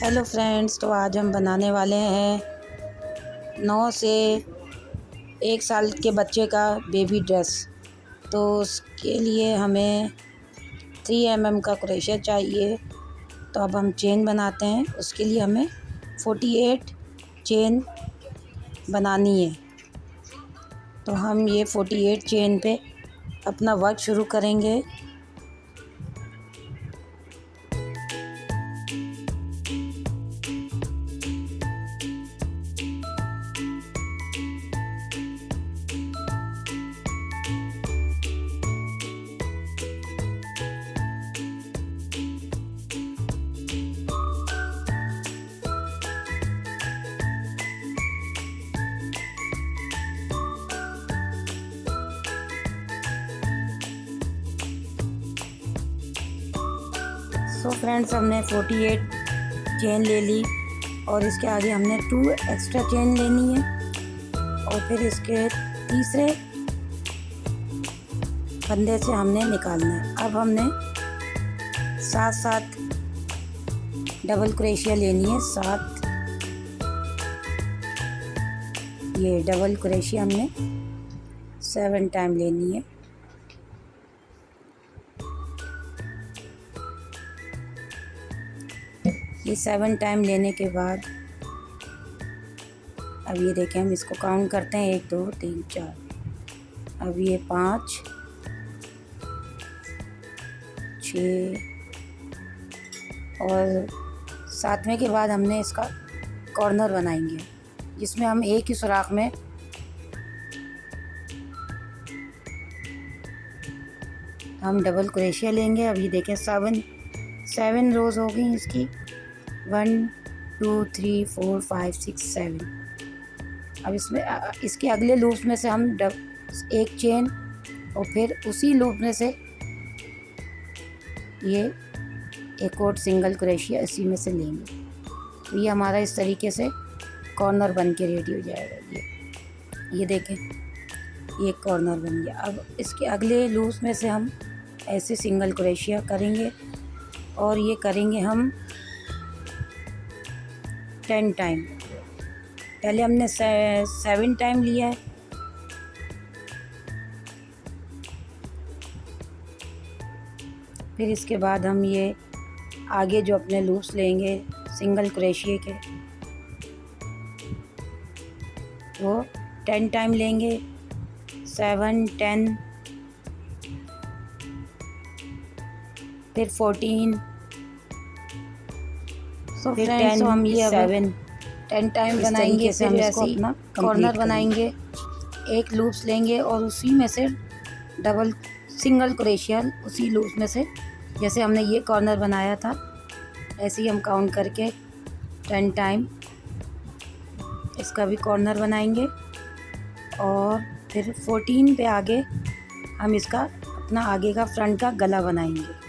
Hello friends, तो आज हम बनाने वाले हैं 9 से 1 साल के बच्चे का बेबी ड्रेस। तो उसके लिए हमें 3 mm का क्रोशिया चाहिए। तो अब हम चेन बनाते हैं। उसके लिए हमें 48 चेन बनानी है। तो हम ये 48 चेन पे अपना वर्क शुरू करेंगे। सो फ्रेंड्स, हमने 48 चेन ले ली और इसके आगे हमने 2 एक्स्ट्रा चेन लेनी है और फिर इसके तीसरे फंदे से हमने निकालना है। अब हमने 7 डबल क्रोशिया लेनी है। 7 ये डबल क्रोशिया हमने 7 टाइम लेनी है। ये 7 टाइम लेने के बाद अब ये देखें, हम इसको काउंट करते हैं 1 2 3 4। अब ये 5 6 और 7वें के बाद हमने इसका कॉर्नर बनाएंगे, जिसमें हम एक ही सुराख में हम डबल क्रोशिया लेंगे। अब ये देखें, 7 रोज़ हो गई इसकी। 1 2 3 4 5 6 7। अब इसमें इसके अगले लूप में से हम एक चेन और फिर उसी लूप में से ये एक और सिंगल क्रोशिया इसी में से लेंगे। तो ये हमारा इस तरीके से कॉर्नर बन के रेडी हो जाएगा। ये देखें, ये कॉर्नर बन गया। अब इसके अगले लूप में से हम ऐसे सिंगल क्रोशिया करेंगे और ये करेंगे हम 10 टाइम। पहले हमने 7 टाइम लिया है। फिर इसके बाद हम ये आगे जो अपने लूप्स लेंगे सिंगल क्रोशिया के, वो 10 टाइम लेंगे। 7 10 फिर 14 फिर 10। तो हम ये 10 टाइम बनाएंगे। फिर ऐसे ही कॉर्नर बनाएंगे, एक लूप्स लेंगे और उसी में से डबल सिंगल क्रोशिया उसी लूप में से, जैसे हमने ये कॉर्नर बनाया था ऐसे ही हम काउंट करके 10 टाइम इसका भी कॉर्नर बनाएंगे। और फिर 14 पे आगे हम इसका अपना आगे का फ्रंट का गला बनाएंगे।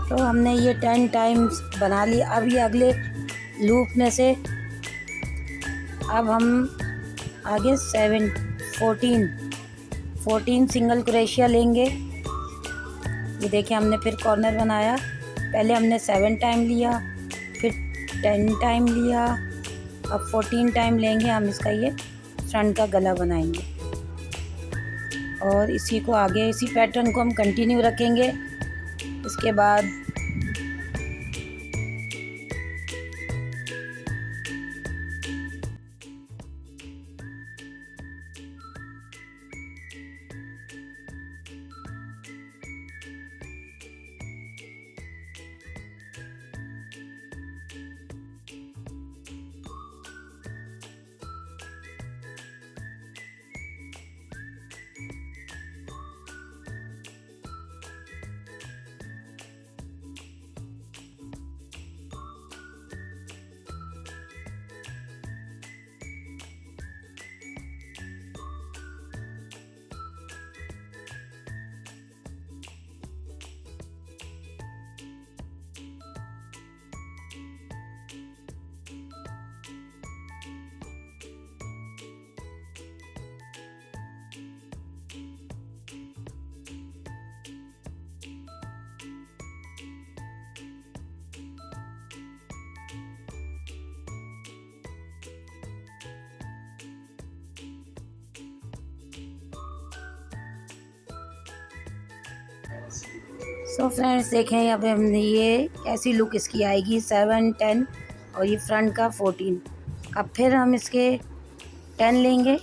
तो हमने ये 10 टाइम्स बना लिया। अब ये अगले लूप में से अब हम आगे 14 सिंगल क्रोशिया लेंगे। ये देखिए, हमने फिर कॉर्नर बनाया। पहले हमने 7 टाइम लिया, फिर 10 टाइम लिया, अब 14 टाइम लेंगे। हम इसका ये फ्रंट का गला बनाएंगे और इसी को आगे इसी पैटर्न को हम कंटिन्यू रखेंगे। इसके बाद सो फ्रेंड्स देखें यहाँ पे हमने ये ऐसी लुक इसकी आएगी 7, 10 और ये फ्रंट का 14। अब फिर हम इसके 10 लेंगे,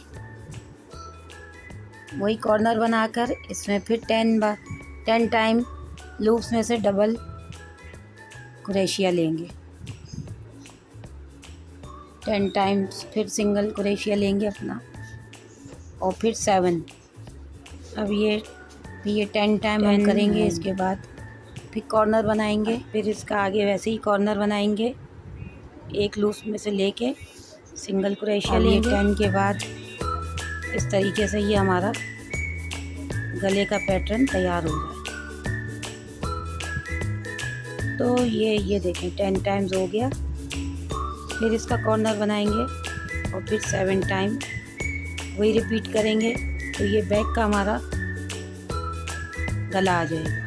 वही कॉर्नर बनाकर इसमें फिर 10 टाइम लूप्स में से डबल क्रोशिया लेंगे, 10 टाइम्स फिर सिंगल क्रोशिया लेंगे अपना और फिर 7। अब ये 10 टाइम हम करेंगे। इसके बाद फिर कॉर्नर बनाएंगे, फिर इसका आगे वैसे ही कॉर्नर बनाएंगे, एक लूप में से लेके सिंगल क्रोशिया लेंगे। 10 के बाद इस तरीके से ये हमारा गले का पैटर्न तैयार हो जाए। तो ये देखें 10 टाइम्स हो गया। फिर इसका कॉर्नर बनाएंगे और फिर 7 टाइम वही रिपीट करेंगे। तो ये बैक का हमारा गला आ जाएगा।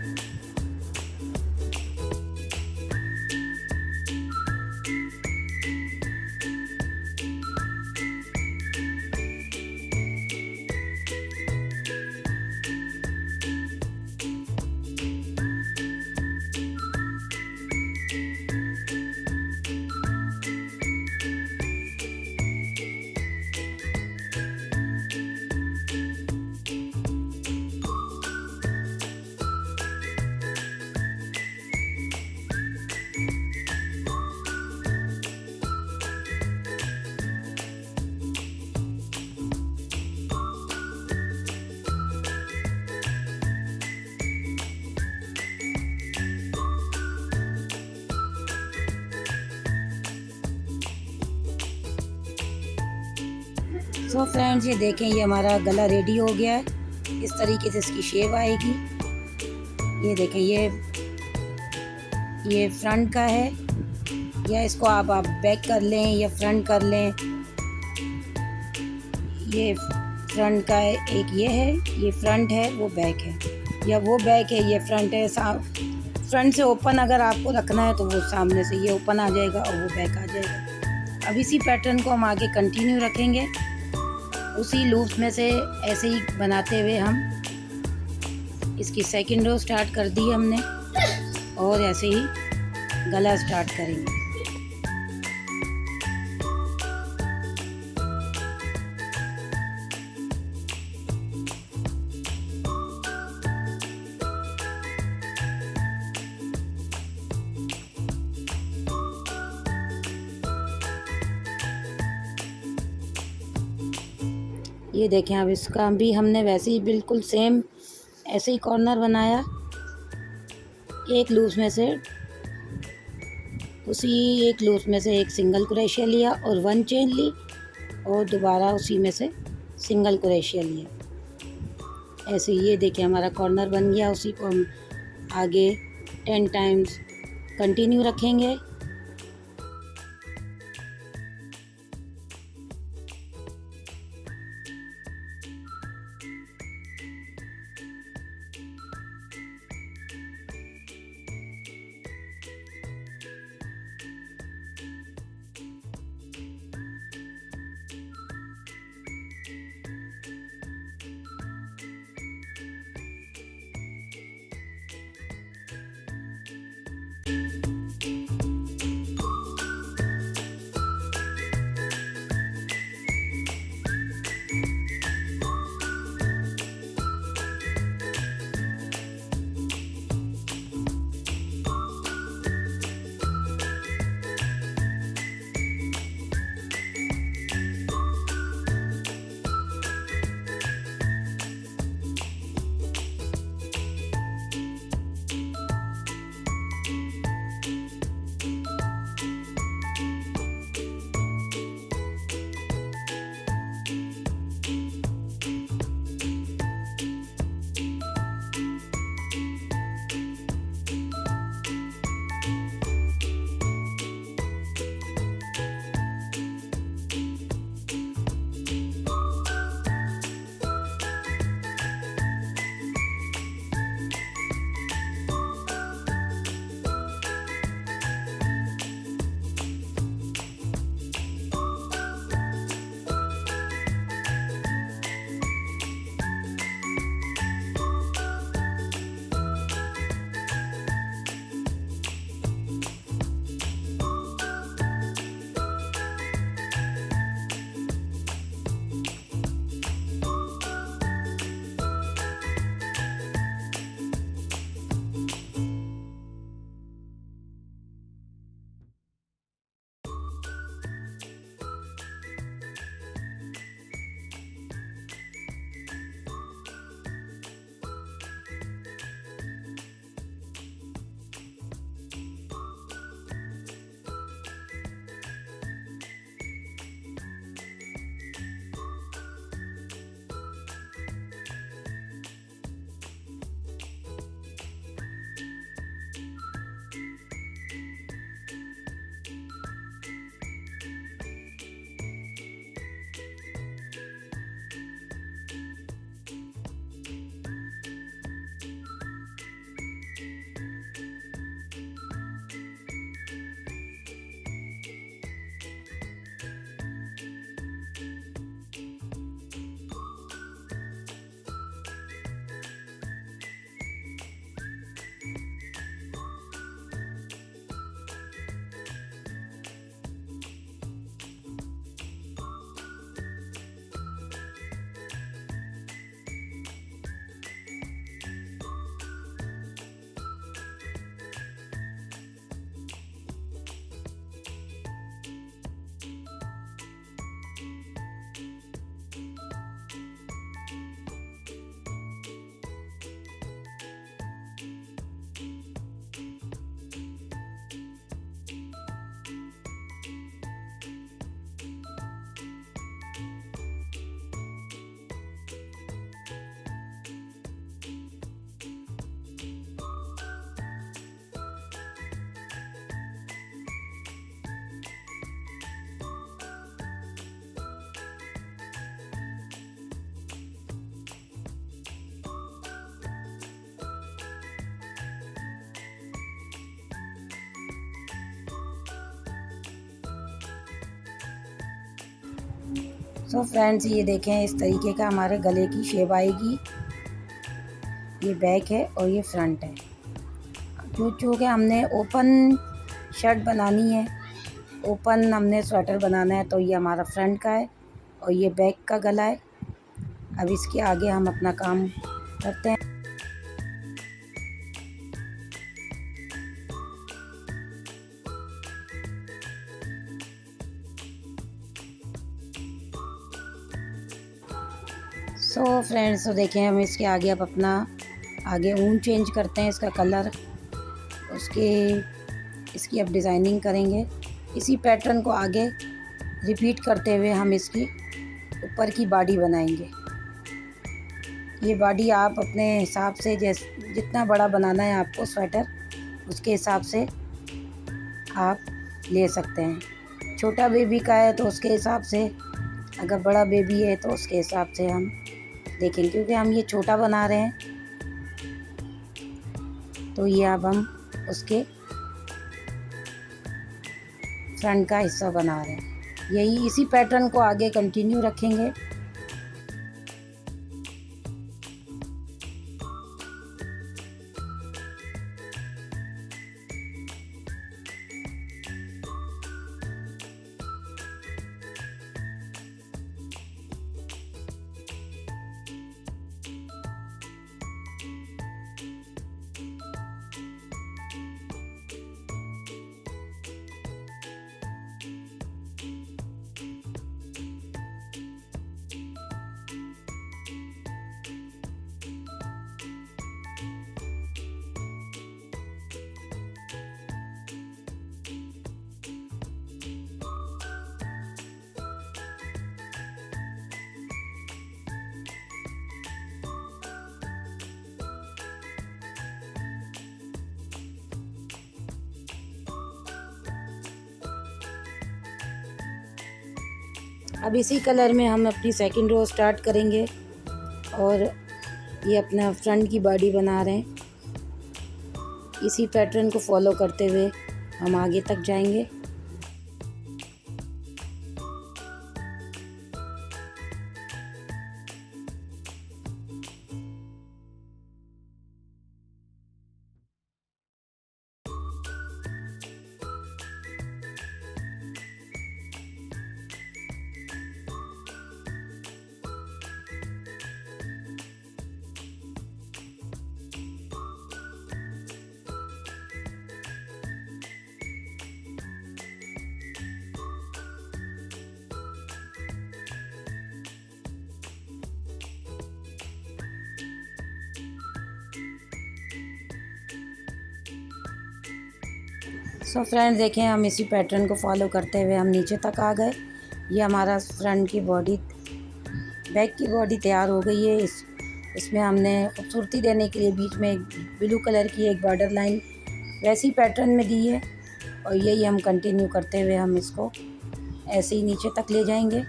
सो फ्रेंड्स ये देखें ये हमारा गला रेडी हो गया है। इस तरीके से इसकी शेप आएगी। ये देखें ये फ्रंट का है, या इसको आप बैक कर लें या फ्रंट कर लें। ये फ्रंट का है, एक ये है, ये फ्रंट है वो बैक है, या वो बैक है ये फ्रंट है। फ्रंट से ओपन अगर आपको रखना है तो वो सामने से ये ओपन आ जाएगा और वो बैक आ जाएगा। अब इसी पैटर्न को हम आगे कंटिन्यू रखेंगे, उसी लूप्स में से ऐसे ही बनाते हुए हम इसकी सेकंड रो स्टार्ट कर दी हमने और ऐसे ही गला स्टार्ट करेंगे। ये देखें अब इसका भी हमने वैसे ही बिल्कुल सेम ऐसे ही कॉर्नर बनाया, एक लूप में से उसी एक लूप में से एक सिंगल क्रोशिया लिया और 1 चेन ली और दोबारा उसी में से सिंगल क्रोशिया लिया। ऐसे ये देखें हमारा कॉर्नर बन गया। उसी को हम आगे 10 टाइम्स कंटिन्यू रखेंगे। सो फ्रेंड्स, ये देखें इस तरीके का हमारे गले की शेप आएगी। ये बैक है और ये फ्रंट है। क्योंकि हमने ओपन शर्ट बनानी है, ओपन हमने स्वेटर बनाना है, तो ये हमारा फ्रंट का है और ये बैक का गला है। अब इसके आगे हम अपना काम करते हैं। सो फ्रेंड्स, तो देखें हम इसके आगे अब अपना आगे ऊन चेंज करते हैं, इसका कलर, इसकी अब डिज़ाइनिंग करेंगे। इसी पैटर्न को आगे रिपीट करते हुए हम इसकी ऊपर की बॉडी बनाएंगे। ये बॉडी आप अपने हिसाब से जितना बड़ा बनाना है आपको स्वेटर, उसके हिसाब से आप ले सकते हैं। छोटा बेबी का है तो उसके हिसाब से, अगर बड़ा बेबी है तो उसके हिसाब से हम देखेंगे। क्योंकि हम ये छोटा बना रहे हैं, तो ये अब हम उसके फ्रंट का हिस्सा बना रहे हैं। यही इसी पैटर्न को आगे कंटिन्यू रखेंगे। अब इसी कलर में हम अपनी सेकंड रो स्टार्ट करेंगे और ये अपना फ्रंट की बॉडी बना रहे हैं। इसी पैटर्न को फॉलो करते हुए हम आगे तक जाएंगे। सो फ्रेंड्स, देखें हम इसी पैटर्न को फॉलो करते हुए हम नीचे तक आ गए। ये हमारा फ्रंट की बॉडी, बैक की बॉडी तैयार हो गई है। इसमें हमने खूबसूरती देने के लिए बीच में एक ब्लू कलर की एक बॉर्डर लाइन वैसी पैटर्न में दी है और यही हम कंटिन्यू करते हुए हम इसको ऐसे ही नीचे तक ले जाएंगे।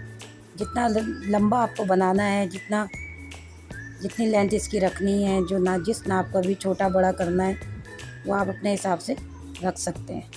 जितना लंबा आपको बनाना है, जितनी लेंथ इसकी रखनी है, जिस नाप का भी छोटा बड़ा करना है, वो आप अपने हिसाब से रख सकते हैं।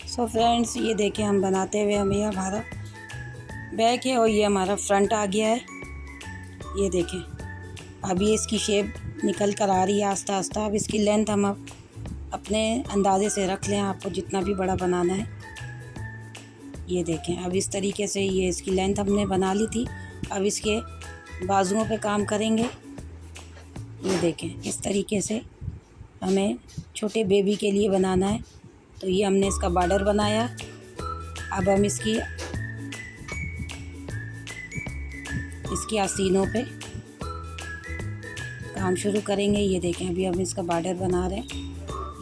सो फ्रेंड्स, ये देखें हम बनाते हुए हमें हमारा बैक है और ये हमारा फ्रंट आ गया है। ये देखें, अब ये इसकी शेप निकल कर आ रही है आस्ता आस्ता। अब इसकी लेंथ हम अब अपने अंदाजे से रख लें, आपको जितना भी बड़ा बनाना है। ये देखें, अब इस तरीके से ये इसकी लेंथ हमने बना ली थी। अब इसके बाजुओं पे काम करेंगे। ये देखें, इस तरीके से हमें छोटे बेबी के लिए बनाना है। तो ये हमने इसका बॉर्डर बनाया। अब हम इसकी आस्तीनों पे काम शुरू करेंगे। ये देखें, अभी हम इसका बॉर्डर बना रहे हैं।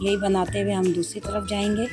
यही बनाते हुए हम दूसरी तरफ जाएंगे।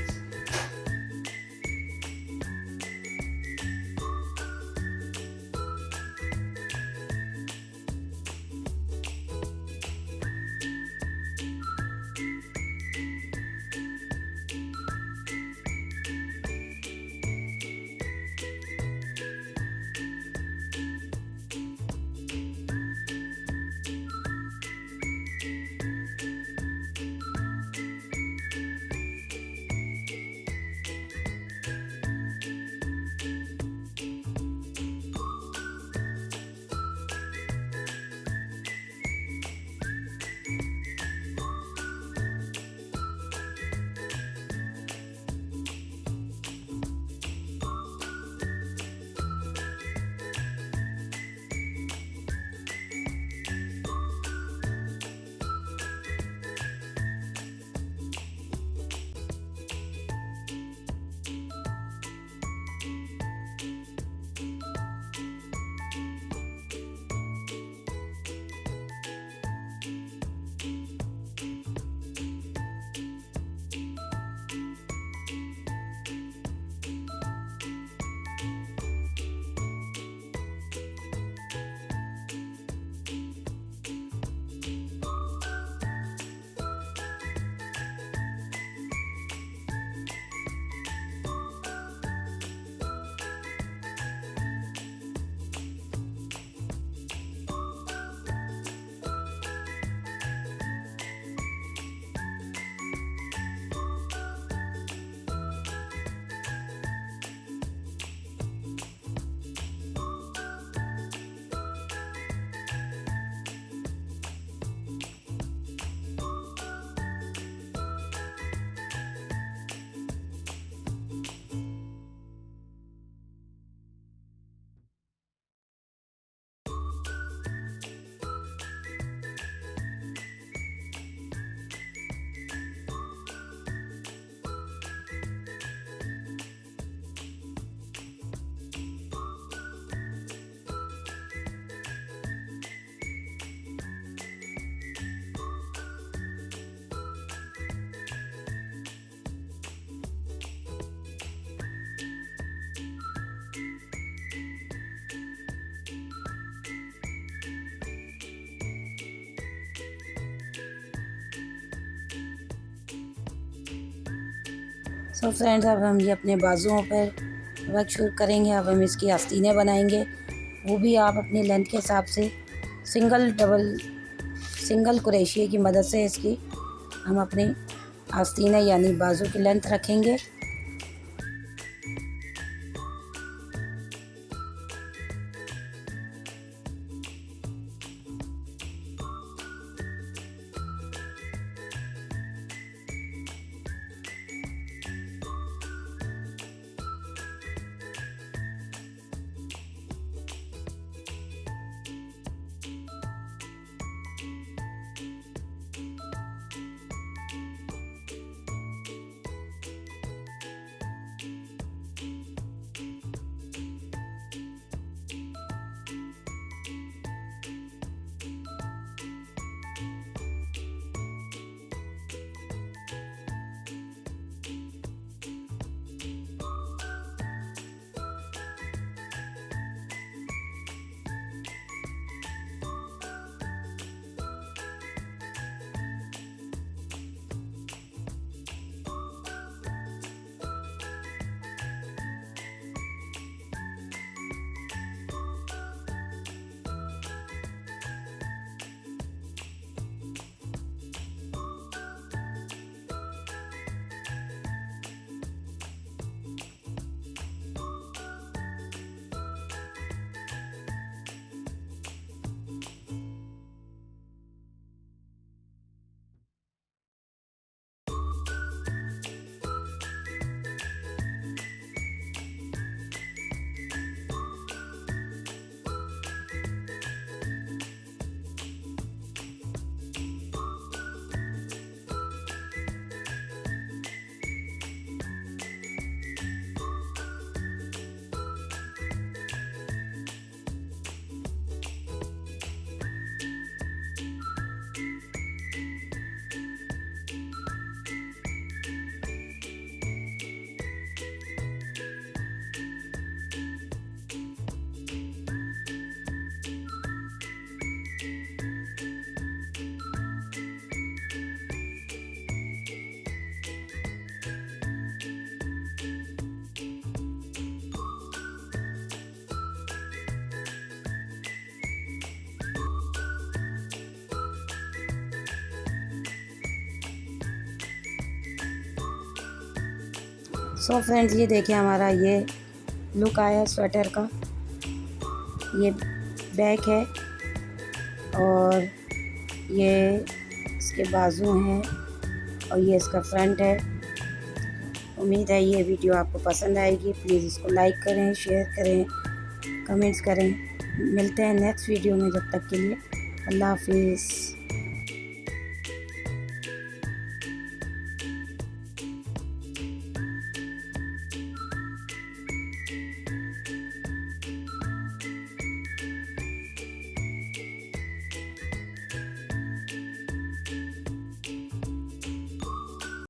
सो फ्रेंड्स, अब हम ये अपने बाजुओं पर वर्क शुरू करेंगे। अब हम इसकी आस्तीनें बनाएंगे, वो भी आप अपनी लेंथ के हिसाब से सिंगल क्रोशिया की मदद से इसकी हम अपनी आस्तीनें यानी बाजू की लेंथ रखेंगे। सो फ्रेंड्स, ये देखिए हमारा ये लुक आया स्वेटर का। ये बैक है और ये इसके बाजू हैं और ये इसका फ्रंट है। उम्मीद है ये वीडियो आपको पसंद आएगी। प्लीज़ इसको लाइक करें, शेयर करें, कमेंट्स करें। मिलते हैं नेक्स्ट वीडियो में, जब तक के लिए अल्लाह हाफिज़।